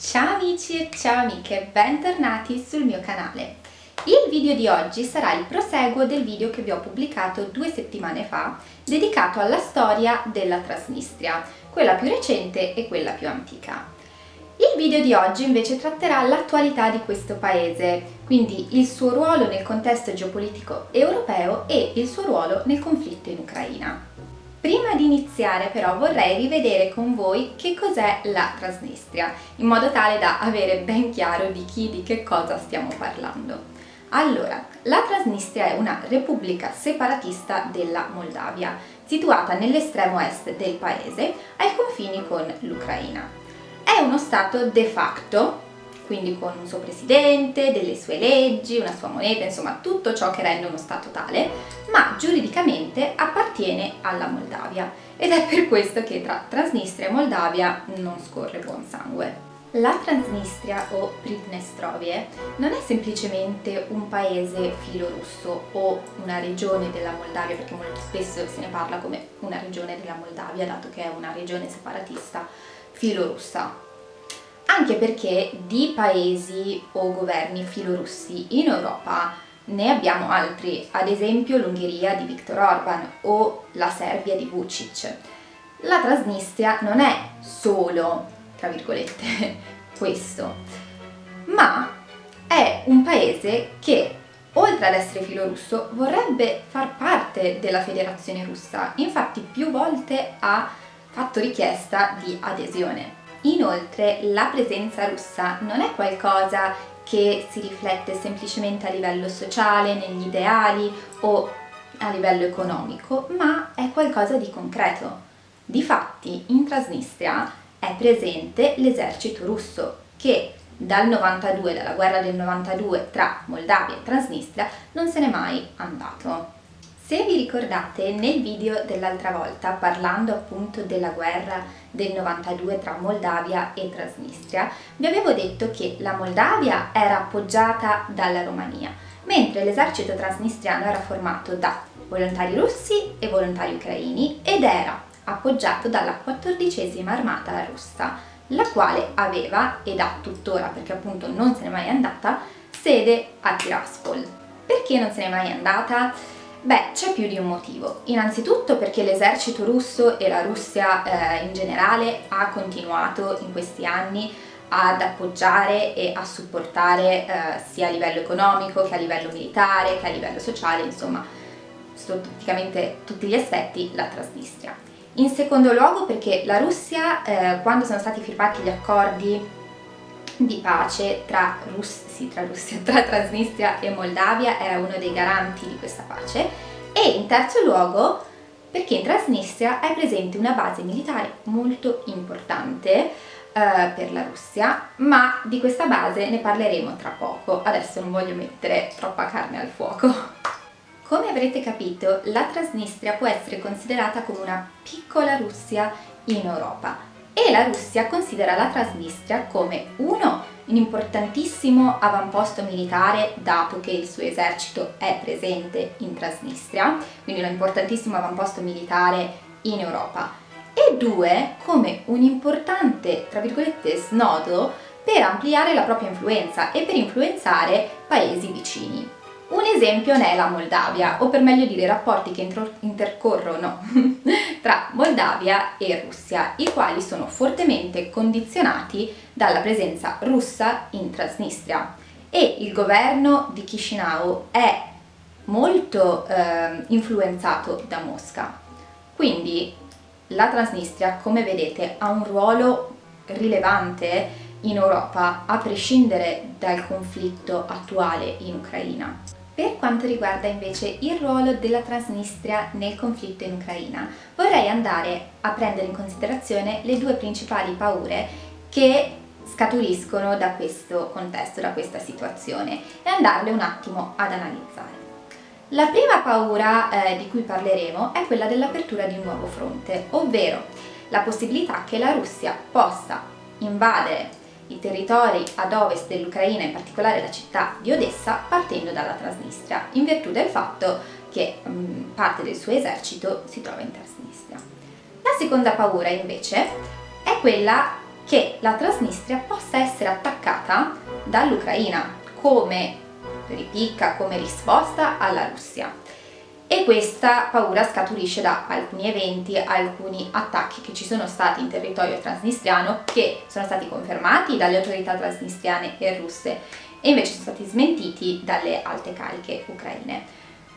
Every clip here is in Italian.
Ciao amici e ciao amiche, bentornati sul mio canale. Il video di oggi sarà il proseguo del video che vi ho pubblicato 2 settimane fa, dedicato alla storia della Transnistria, quella più recente e quella più antica. Il video di oggi invece tratterà l'attualità di questo paese, quindi il suo ruolo nel contesto geopolitico europeo e il suo ruolo nel conflitto in Ucraina. Prima di iniziare però vorrei rivedere con voi che cos'è la Transnistria, in modo tale da avere ben chiaro di chi e di che cosa stiamo parlando. Allora, la Transnistria è una repubblica separatista della Moldavia, situata nell'estremo est del paese, ai confini con l'Ucraina. È uno stato de facto, quindi con un suo presidente, delle sue leggi, una sua moneta, insomma tutto ciò che rende uno stato tale, ma giuridicamente appartiene alla Moldavia ed è per questo che tra Transnistria e Moldavia non scorre buon sangue. La Transnistria o Pridnestrovie non è semplicemente un paese filorusso o una regione della Moldavia, perché molto spesso se ne parla come una regione della Moldavia, dato che è una regione separatista filorussa. Anche perché di paesi o governi filorussi in Europa ne abbiamo altri, ad esempio l'Ungheria di Viktor Orban o la Serbia di Vučić. La Transnistria non è solo, tra virgolette, questo, ma è un paese che, oltre ad essere filorusso, vorrebbe far parte della Federazione Russa, infatti più volte ha fatto richiesta di adesione. Inoltre la presenza russa non è qualcosa che si riflette semplicemente a livello sociale, negli ideali o a livello economico, ma è qualcosa di concreto. Difatti in Transnistria è presente l'esercito russo che dalla guerra del 92 tra Moldavia e Transnistria non se n'è mai andato. Se vi ricordate, nel video dell'altra volta, parlando appunto della guerra del 92 tra Moldavia e Transnistria, vi avevo detto che la Moldavia era appoggiata dalla Romania, mentre l'esercito transnistriano era formato da volontari russi e volontari ucraini ed era appoggiato dalla 14ª armata russa, la quale aveva, ed ha tuttora perché appunto non se n'è mai andata, sede a Tiraspol. Perché non se n'è mai andata? Beh, c'è più di un motivo. Innanzitutto perché l'esercito russo e la Russia in generale ha continuato in questi anni ad appoggiare e a supportare sia a livello economico che a livello militare che a livello sociale, insomma, sotto praticamente tutti gli aspetti, la Transnistria. In secondo luogo perché la Russia, quando sono stati firmati gli accordi di pace tra Transnistria e Moldavia, era uno dei garanti di questa pace, e in terzo luogo perché in Transnistria è presente una base militare molto importante per la Russia, ma di questa base ne parleremo tra poco, adesso non voglio mettere troppa carne al fuoco. Come avrete capito, la Transnistria può essere considerata come una piccola Russia in Europa e la Russia considera la Transnistria come un importantissimo avamposto militare, dato che il suo esercito è presente in Transnistria, quindi un importantissimo avamposto militare in Europa, e 2, come un importante, tra virgolette, snodo per ampliare la propria influenza e per influenzare paesi vicini. Un esempio ne è la Moldavia, o per meglio dire i rapporti che intercorrono tra Moldavia e Russia, i quali sono fortemente condizionati dalla presenza russa in Transnistria. E il governo di Chișinău è molto influenzato da Mosca. Quindi la Transnistria, come vedete, ha un ruolo rilevante in Europa, a prescindere dal conflitto attuale in Ucraina. Per quanto riguarda invece il ruolo della Transnistria nel conflitto in Ucraina, vorrei andare a prendere in considerazione le 2 principali paure che scaturiscono da questo contesto, da questa situazione, e andarle un attimo ad analizzare. La prima paura di cui parleremo è quella dell'apertura di un nuovo fronte, ovvero la possibilità che la Russia possa invadere i territori ad ovest dell'Ucraina, in particolare la città di Odessa, partendo dalla Transnistria, in virtù del fatto che parte del suo esercito si trova in Transnistria. La seconda paura invece è quella che la Transnistria possa essere attaccata dall'Ucraina come ripicca, come risposta alla Russia. E questa paura scaturisce da alcuni eventi, alcuni attacchi che ci sono stati in territorio transnistriano, che sono stati confermati dalle autorità transnistriane e russe e invece sono stati smentiti dalle alte cariche ucraine.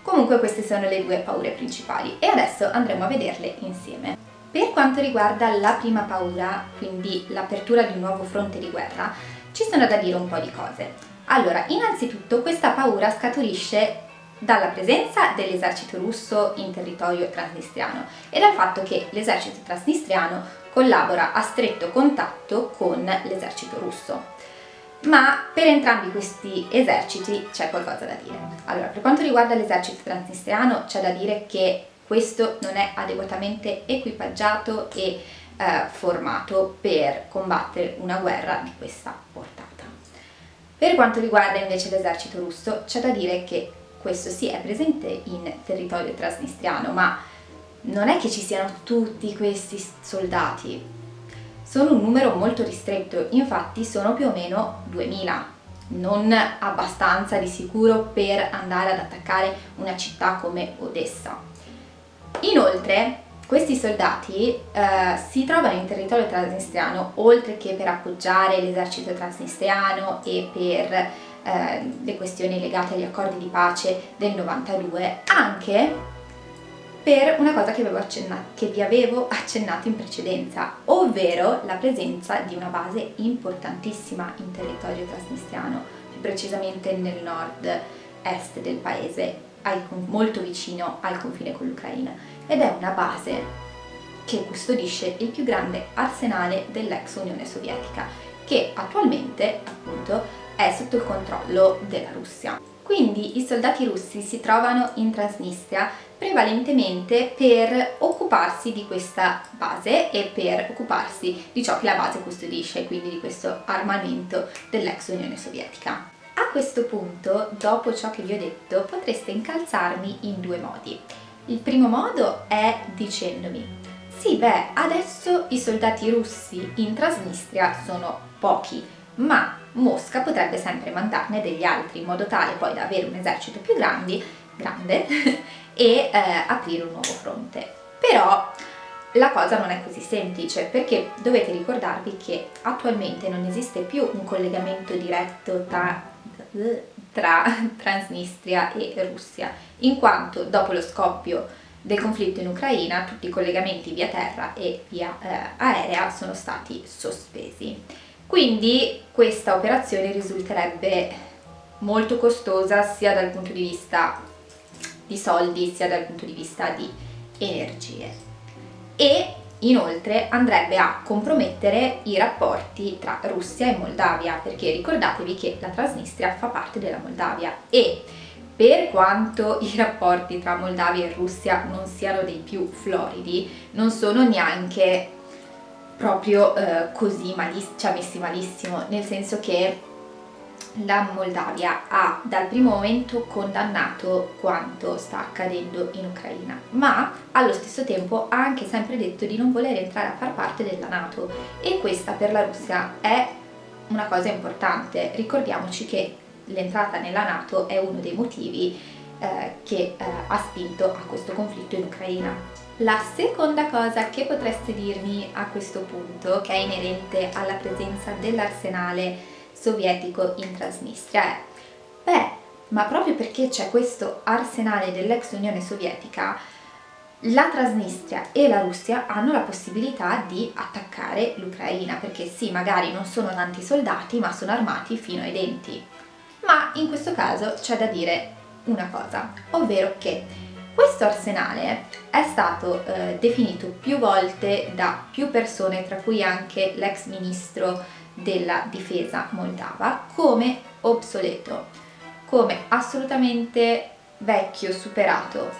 Comunque queste sono le due paure principali e adesso andremo a vederle insieme. Per quanto riguarda la prima paura, quindi l'apertura di un nuovo fronte di guerra, ci sono da dire un po' di cose. Allora, innanzitutto questa paura scaturisce dalla presenza dell'esercito russo in territorio transnistriano e dal fatto che l'esercito transnistriano collabora a stretto contatto con l'esercito russo. Ma per entrambi questi eserciti c'è qualcosa da dire. Allora, per quanto riguarda l'esercito transnistriano c'è da dire che questo non è adeguatamente equipaggiato e formato per combattere una guerra di questa portata. Per quanto riguarda invece l'esercito russo c'è da dire che questo sì è presente in territorio transnistriano, ma non è che ci siano tutti questi soldati. Sono un numero molto ristretto, infatti sono più o meno 2000, non abbastanza di sicuro per andare ad attaccare una città come Odessa. Inoltre, questi soldati si trovano in territorio transnistriano oltre che per appoggiare l'esercito transnistriano e per le questioni legate agli accordi di pace del 92, anche per una cosa che vi avevo accennato in precedenza, ovvero la presenza di una base importantissima in territorio transnistriano, più precisamente nel nord-est del paese, molto vicino al confine con l'Ucraina, ed è una base che custodisce il più grande arsenale dell'ex Unione Sovietica, che attualmente appunto è sotto il controllo della Russia. Quindi i soldati russi si trovano in Transnistria prevalentemente per occuparsi di questa base e per occuparsi di ciò che la base custodisce, quindi di questo armamento dell'ex Unione Sovietica. A questo punto, dopo ciò che vi ho detto, potreste incalzarmi in due modi. Il primo modo è dicendomi: sì, beh, adesso i soldati russi in Transnistria sono pochi, ma Mosca potrebbe sempre mandarne degli altri in modo tale poi da avere un esercito più grande e aprire un nuovo fronte. Però la cosa non è così semplice, perché dovete ricordarvi che attualmente non esiste più un collegamento diretto tra Transnistria e Russia, in quanto dopo lo scoppio del conflitto in Ucraina tutti i collegamenti via terra e via aerea sono stati sospesi. Quindi questa operazione risulterebbe molto costosa sia dal punto di vista di soldi sia dal punto di vista di energie e inoltre andrebbe a compromettere i rapporti tra Russia e Moldavia, perché ricordatevi che la Transnistria fa parte della Moldavia e per quanto i rapporti tra Moldavia e Russia non siano dei più floridi, non sono neanche proprio così messi malissimo, nel senso che la Moldavia ha dal primo momento condannato quanto sta accadendo in Ucraina, ma allo stesso tempo ha anche sempre detto di non voler entrare a far parte della NATO e questa per la Russia è una cosa importante. Ricordiamoci che l'entrata nella NATO è uno dei motivi che ha spinto a questo conflitto in Ucraina. La seconda cosa che potreste dirmi a questo punto, che è inerente alla presenza dell'arsenale sovietico in Transnistria, è: beh, ma proprio perché c'è questo arsenale dell'ex Unione Sovietica, la Transnistria e la Russia hanno la possibilità di attaccare l'Ucraina, perché sì, magari non sono tanti soldati, ma sono armati fino ai denti. Ma in questo caso c'è da dire una cosa, ovvero che questo arsenale è stato definito più volte da più persone, tra cui anche l'ex ministro della difesa moldava, come obsoleto, come assolutamente vecchio, superato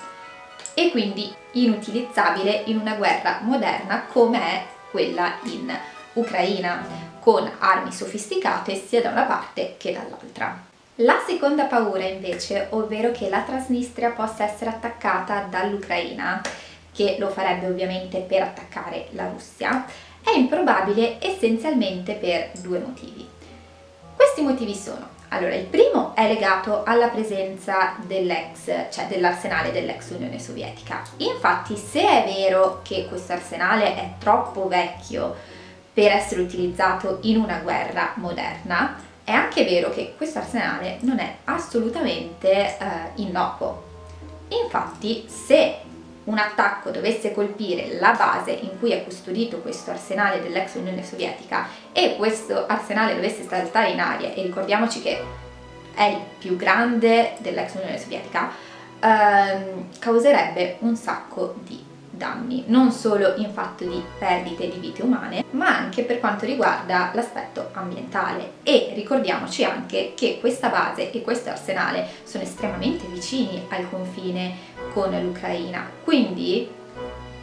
e quindi inutilizzabile in una guerra moderna come è quella in Ucraina, con armi sofisticate sia da una parte che dall'altra. La seconda paura invece, ovvero che la Transnistria possa essere attaccata dall'Ucraina, che lo farebbe ovviamente per attaccare la Russia, È improbabile essenzialmente per due motivi. Questi motivi sono: allora, il primo è legato alla presenza dell'arsenale dell'ex Unione Sovietica. Infatti, se è vero che questo arsenale è troppo vecchio per essere utilizzato in una guerra moderna, è anche vero che questo arsenale non è assolutamente innocuo. Infatti, se un attacco dovesse colpire la base in cui è custodito questo arsenale dell'ex Unione Sovietica e questo arsenale dovesse saltare in aria, e ricordiamoci che è il più grande dell'ex Unione Sovietica, causerebbe un sacco di danni, non solo in fatto di perdite di vite umane, ma anche per quanto riguarda l'aspetto ambientale. E ricordiamoci anche che questa base e questo arsenale sono estremamente vicini al confine con l'Ucraina, quindi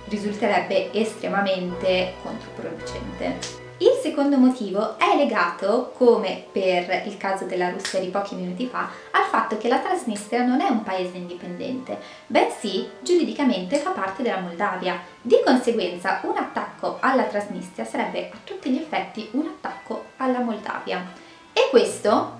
risulterebbe estremamente controproducente. Il secondo motivo è legato, come per il caso della Russia di pochi minuti fa, al fatto che la Transnistria non è un paese indipendente, bensì giuridicamente fa parte della Moldavia. Di conseguenza un attacco alla Transnistria sarebbe a tutti gli effetti un attacco alla Moldavia. E questo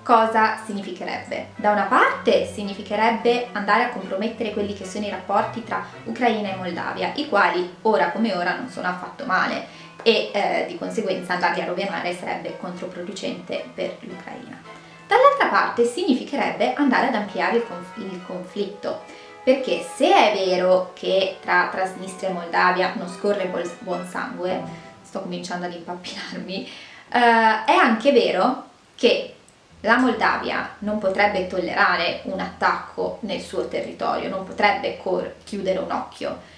cosa significherebbe? Da una parte significherebbe andare a compromettere quelli che sono i rapporti tra Ucraina e Moldavia, i quali ora come ora non sono affatto male, e di conseguenza andarli a rovinare sarebbe controproducente per l'Ucraina. Dall'altra parte significherebbe andare ad ampliare il conflitto, perché se è vero che tra Transnistria e Moldavia non scorre buon sangue, sto cominciando ad impappinarmi, è anche vero che la Moldavia non potrebbe tollerare un attacco nel suo territorio, non potrebbe chiudere un occhio.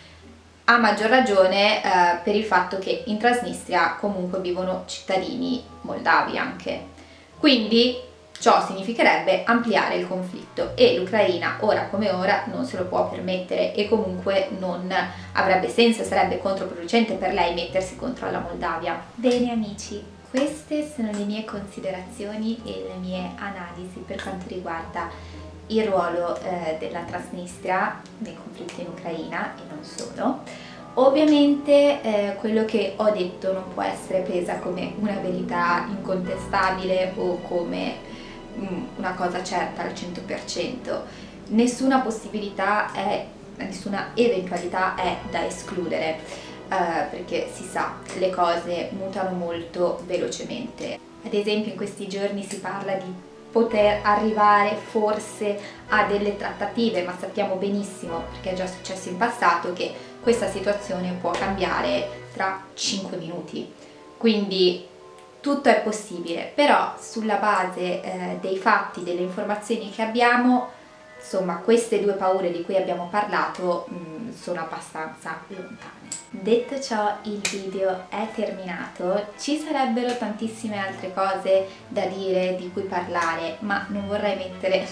A maggior ragione per il fatto che in Transnistria comunque vivono cittadini moldavi anche. Quindi ciò significherebbe ampliare il conflitto e l'Ucraina ora come ora non se lo può permettere, e comunque non avrebbe senso, sarebbe controproducente per lei mettersi contro la Moldavia. Bene amici, queste sono le mie considerazioni e le mie analisi per quanto riguarda il ruolo della Transnistria nel conflitto in Ucraina e non solo. Ovviamente quello che ho detto non può essere presa come una verità incontestabile o come una cosa certa al 100%. Nessuna possibilità nessuna eventualità è da escludere, perché si sa, le cose mutano molto velocemente. Ad esempio in questi giorni si parla di poter arrivare forse a delle trattative, ma sappiamo benissimo, perché è già successo in passato, che questa situazione può cambiare tra 5 minuti. Quindi tutto è possibile, però sulla base dei fatti, delle informazioni che abbiamo, insomma, queste due paure di cui abbiamo parlato sono abbastanza lontane. Detto ciò, il video è terminato. Ci sarebbero tantissime altre cose da dire, di cui parlare, ma non vorrei mettere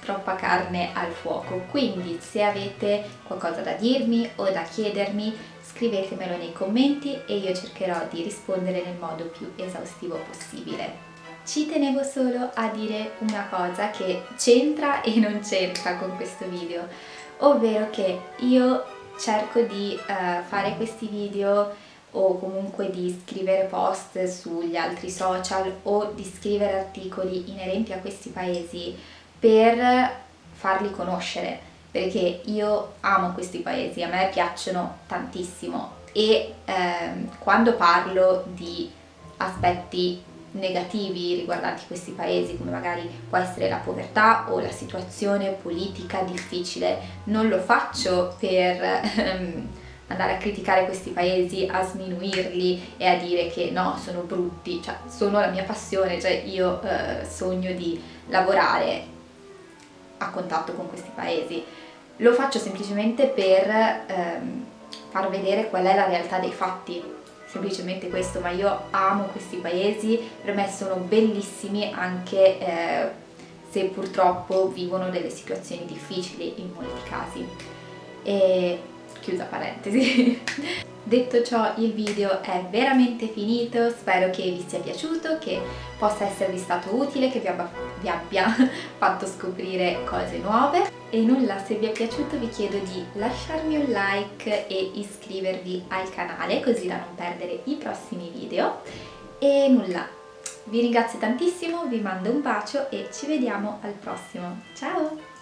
troppa carne al fuoco, quindi se avete qualcosa da dirmi o da chiedermi, scrivetemelo nei commenti e io cercherò di rispondere nel modo più esaustivo possibile. Ci tenevo solo a dire una cosa che c'entra e non c'entra con questo video, ovvero che io cerco di fare questi video o comunque di scrivere post sugli altri social o di scrivere articoli inerenti a questi paesi per farli conoscere, perché io amo questi paesi, a me piacciono tantissimo e quando parlo di aspetti negativi riguardanti questi paesi, come magari può essere la povertà o la situazione politica difficile, non lo faccio per andare a criticare questi paesi, a sminuirli e a dire che no, sono brutti, cioè sono la mia passione, cioè io sogno di lavorare a contatto con questi paesi. Lo faccio semplicemente per far vedere qual è la realtà dei fatti, semplicemente questo, ma io amo questi paesi, per me sono bellissimi anche se purtroppo vivono delle situazioni difficili in molti casi. E chiusa parentesi. Detto ciò, il video è veramente finito, spero che vi sia piaciuto, che possa esservi stato utile, che vi abbia fatto scoprire cose nuove. E nulla, se vi è piaciuto vi chiedo di lasciarmi un like e iscrivervi al canale così da non perdere i prossimi video. E nulla, vi ringrazio tantissimo, vi mando un bacio e ci vediamo al prossimo. Ciao!